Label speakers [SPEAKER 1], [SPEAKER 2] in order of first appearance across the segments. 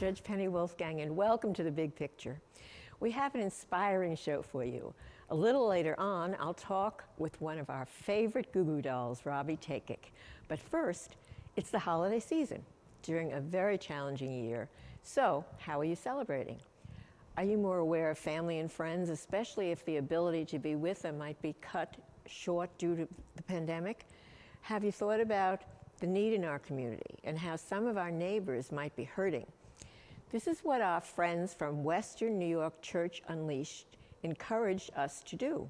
[SPEAKER 1] Judge Penny Wolfgang, and welcome to The Big Picture. We have an inspiring show for you. A little later on, I'll talk with one of our favorite Goo Goo Dolls, Robbie Takich. But first, it's the holiday season during a very challenging year. So, how are you celebrating? Are you more aware of family and friends, especially if the ability to be with them might be cut short due to the pandemic? Have you thought about the need in our community and how some of our neighbors might be hurting? This is what our friends from Western New York Church Unleashed encouraged us to do.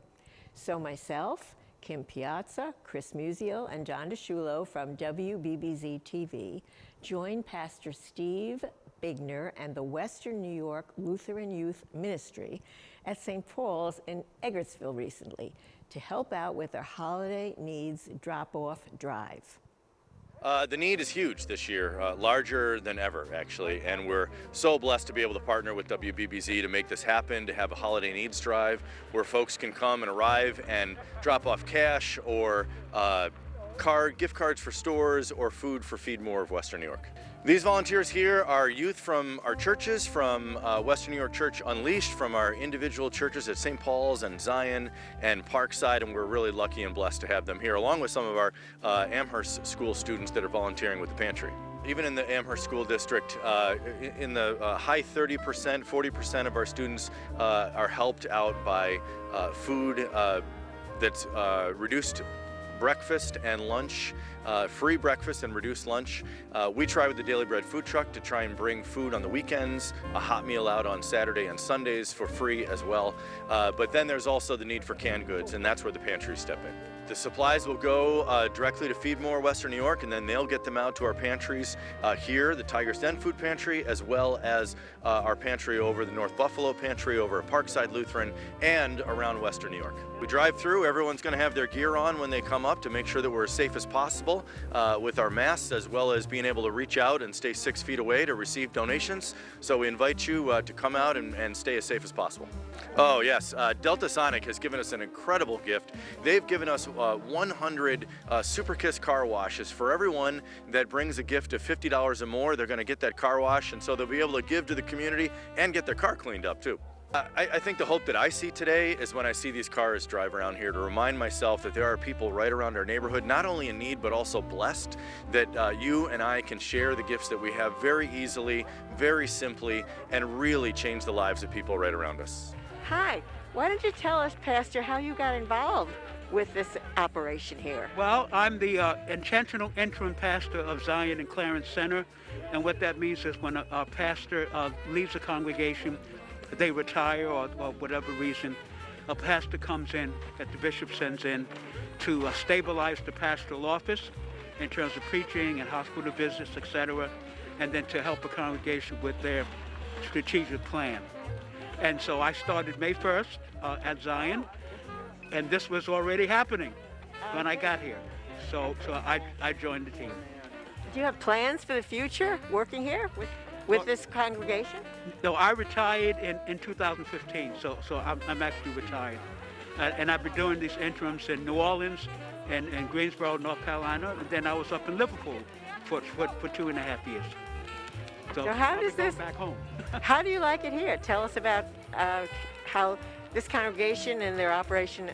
[SPEAKER 1] So myself, Kim Piazza, Chris Musial, and John DeSciullo from WBBZ-TV joined Pastor Steve Biegner and the Western New York Lutheran Youth Ministry at St. Paul's in Eggerstville recently to help out with their holiday needs drop-off drive.
[SPEAKER 2] The need is huge this year, larger than ever, actually, and we're so blessed to be able to partner with WBBZ to make this happen, to have a holiday needs drive where folks can come and arrive and drop off cash or gift cards for stores or food for Feed More of Western New York. These volunteers here are youth from our churches, from Western New York Church Unleashed, from our individual churches at St. Paul's and Zion and Parkside, and we're really lucky and blessed to have them here, along with some of our Amherst school students that are volunteering with the pantry. Even in the Amherst School District, in the high 30%, 40% of our students are helped out by food that's reduced breakfast and lunch, free breakfast and reduced lunch. We try with the Daily Bread food truck to try and bring food on the weekends, a hot meal out on Saturday and Sundays for free as well. But then there's also the need for canned goods, and that's where the pantries step in. The supplies will go directly to Feed More Western New York, and then they'll get them out to our pantries here, the Tiger's Den Food Pantry, as well as our pantry over the North Buffalo Pantry, over at Parkside Lutheran, and around Western New York. We drive through, everyone's going to have their gear on when they come up to make sure that we're as safe as possible with our masks, as well as being able to reach out and stay 6 feet away to receive donations. So we invite you to come out and stay as safe as possible. Oh yes, Delta Sonic has given us an incredible gift. They've given us 100 Super Kiss car washes. For everyone that brings a gift of $50 or more, they're going to get that car wash, and so they'll be able to give to the community and get their car cleaned up too. I think the hope that I see today is when I see these cars drive around here, to remind myself that there are people right around our neighborhood, not only in need, but also blessed, that you and I can share the gifts that we have very easily, very simply, and really change the lives of people right around us.
[SPEAKER 1] Hi, why don't you tell us, Pastor, how you got involved with this operation here?
[SPEAKER 3] Well, I'm the intentional interim pastor of Zion and Clarence Center, and what that means is when a pastor leaves a congregation, they retire or whatever reason, a pastor comes in that the bishop sends in to stabilize the pastoral office in terms of preaching and hospital visits, etc., and then to help a congregation with their strategic plan. And so I started May 1st at Zion, and this was already happening when I got here. So I joined the team.
[SPEAKER 1] Do you have plans for the future working here with this congregation?
[SPEAKER 3] No, I retired in 2015, so I'm actually retired. And I've been doing these interims in New Orleans and Greensboro, North Carolina, and then I was up in Liverpool for 2.5 years. So
[SPEAKER 1] how does this
[SPEAKER 3] back home?
[SPEAKER 1] How do you like it here? Tell us about how this congregation and their operation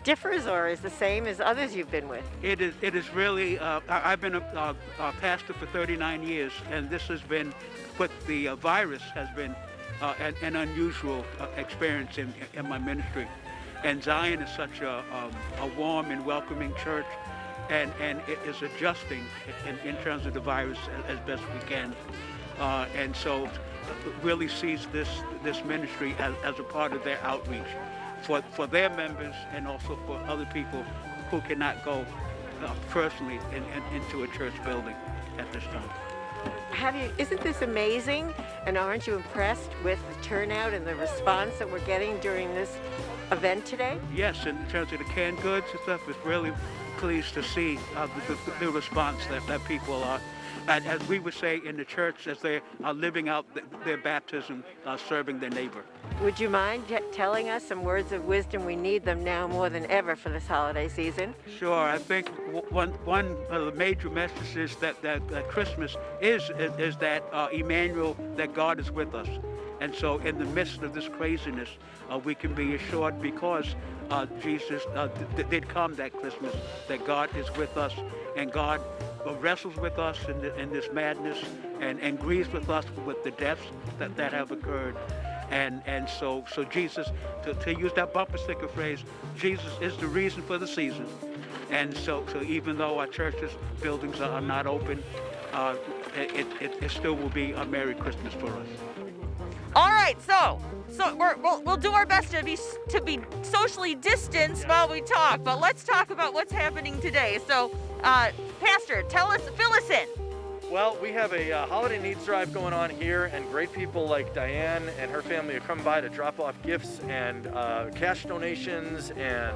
[SPEAKER 1] differs or is the same as others you've been with?
[SPEAKER 3] It is really, I've been a pastor for 39 years, and this has been, with the virus, has been an unusual experience in my ministry. And Zion is such a warm and welcoming church, and it is adjusting in terms of the virus as best we can. And so really sees this ministry as a part of their outreach for their members and also for other people who cannot go personally into a church building at this time.
[SPEAKER 1] Isn't this amazing? And aren't you impressed with the turnout and the response that we're getting during this event today?
[SPEAKER 3] Yes, in terms of the canned goods and stuff, it's really pleased to see the response that people are, as we would say in the church, as they are living out their baptism, serving their neighbor.
[SPEAKER 1] Would you mind telling us some words of wisdom? We need them now more than ever for this holiday season.
[SPEAKER 3] Sure. I think one of the major messages that Christmas is that Emmanuel, that God is with us. And so in the midst of this craziness, we can be assured because Jesus did come that Christmas, that God is with us, and God wrestles with us in this madness and grieves with us with the deaths that have occurred. And so Jesus, to use that bumper sticker phrase, Jesus is the reason for the season. And so even though our churches buildings are not open, it still will be a Merry Christmas for us.
[SPEAKER 4] All right, so we'll do our best to be socially distanced while we talk, but let's talk about what's happening today. So, Pastor, fill us in.
[SPEAKER 2] Well, we have a holiday needs drive going on here, and great people like Diane and her family have come by to drop off gifts and cash donations and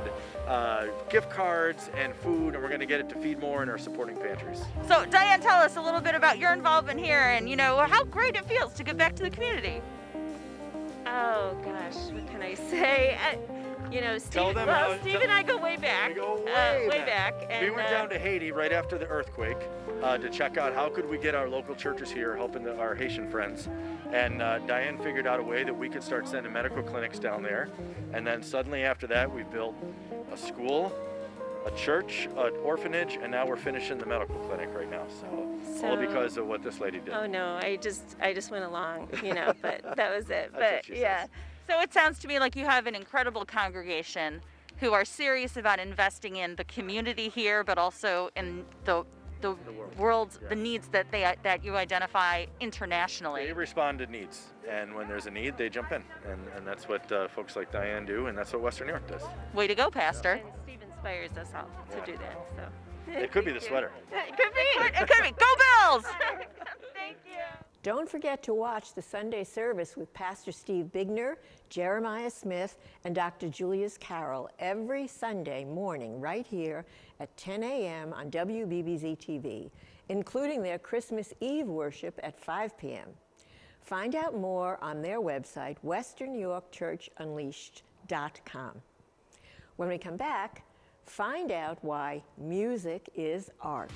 [SPEAKER 2] gift cards and food, and we're going to get it to Feed More and our supporting pantries.
[SPEAKER 4] So, Diane, tell us a little bit about your involvement here and, how great it feels to give back to the community.
[SPEAKER 5] Oh gosh, what can I say? Steve and I go way back.
[SPEAKER 2] We go way
[SPEAKER 5] back. And,
[SPEAKER 2] we went down to Haiti right after the earthquake to check out how could we get our local churches here helping our Haitian friends. And Diane figured out a way that we could start sending medical clinics down there. And then suddenly after that, we built a school, a church, an orphanage, and now we're finishing the medical clinic right now. So all because of what this lady did.
[SPEAKER 5] Oh no, I just went along, but that was it.
[SPEAKER 2] That's
[SPEAKER 5] But yeah.
[SPEAKER 4] So it sounds to me like you have an incredible congregation who are serious about investing in the community here, but also in the world, the needs that you identify internationally.
[SPEAKER 2] They respond to needs, and when there's a need, they jump in, and that's what folks like Diane do, and that's what Western New York does.
[SPEAKER 4] Way to go, Pastor.
[SPEAKER 5] And Steve inspires us all to do that. So
[SPEAKER 2] It could be the sweater.
[SPEAKER 4] It could be. Go Bills!
[SPEAKER 5] thank you.
[SPEAKER 1] Don't forget to watch the Sunday service with Pastor Steve Biegner, Jeremiah Smith, and Dr. Julius Carroll every Sunday morning right here at 10 a.m. on WBBZ-TV, including their Christmas Eve worship at 5 p.m. Find out more on their website, westernnewyorkchurchunleashed.com. When we come back, find out why music is art.